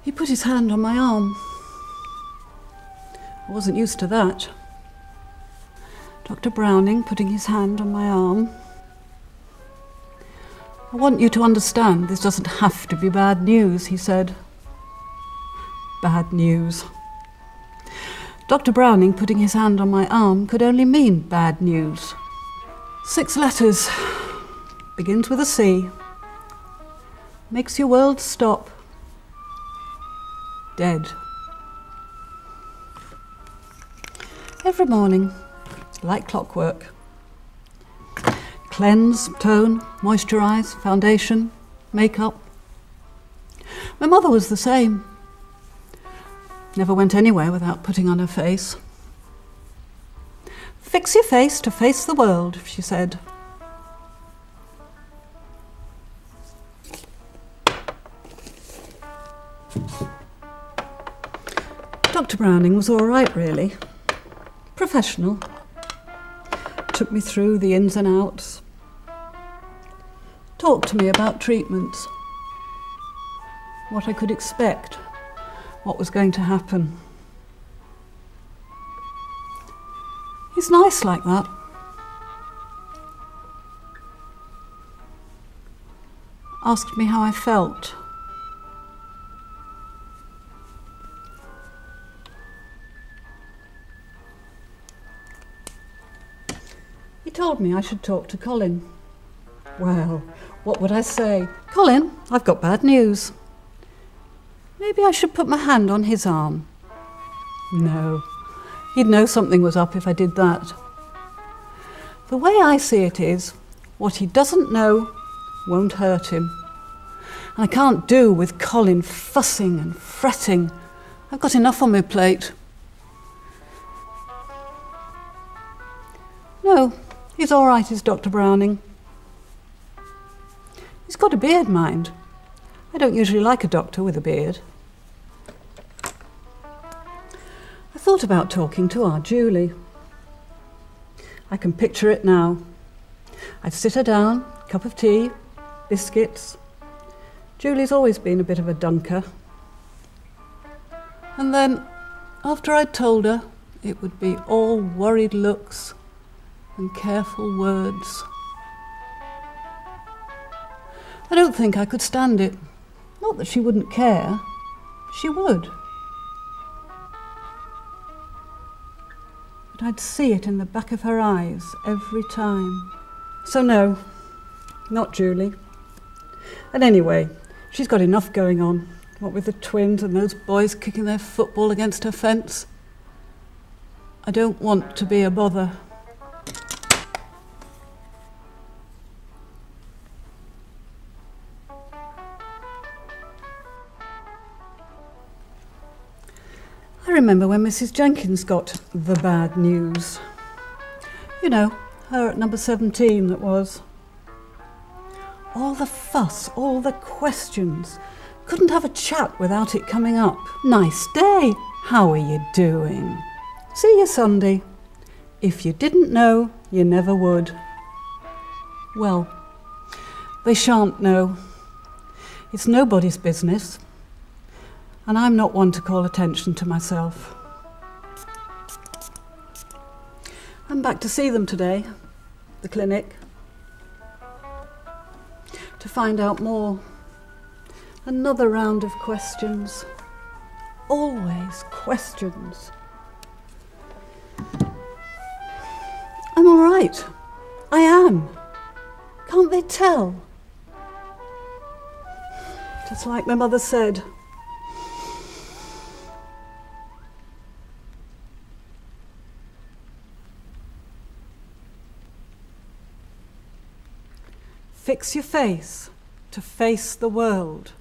He put his hand on my arm. I wasn't used to that. Dr. Browning putting his hand on my arm. I want you to understand this doesn't have to be bad news, he said. Bad news. Dr. Browning putting his hand on my arm could only mean bad news. 6 letters. Begins with a C. Makes your world stop. Dead. Every morning, like clockwork. Cleanse, tone, moisturise, foundation, makeup. My mother was the same. Never went anywhere without putting on her face. Fix your face to face the world, she said. Dr. Browning was all right, really. Professional. Took me through the ins and outs. Talked to me about treatments. What I could expect. What was going to happen. He's nice like that. Asked me how I felt. He told me I should talk to Colin. Well, what would I say? Colin, I've got bad news. Maybe I should put my hand on his arm. No, he'd know something was up if I did that. The way I see it is, what he doesn't know won't hurt him. And I can't do with Colin fussing and fretting. I've got enough on my plate. No, he's all right, is Dr. Browning. He's got a beard, mind. I don't usually like a doctor with a beard. I thought about talking to our Julie. I can picture it now. I'd sit her down, cup of tea, biscuits. Julie's always been a bit of a dunker. And then, after I'd told her, it would be all worried looks and careful words. I don't think I could stand it. Not that she wouldn't care. She would. But I'd see it in the back of her eyes every time. So no, not Julie. And anyway, she's got enough going on. What with the twins and those boys kicking their football against her fence. I don't want to be a bother. I remember when Mrs. Jenkins got the bad news. You know, her at number 17 that was. All the fuss, all the questions. Couldn't have a chat without it coming up. Nice day. How are you doing? See you Sunday. If you didn't know, you never would. Well, they shan't know. It's nobody's business. And I'm not one to call attention to myself. I'm back to see them today, the clinic, to find out more. Another round of questions. Always questions. I'm all right. I am. Can't they tell? Just like my mother said. Fix your face to face the world.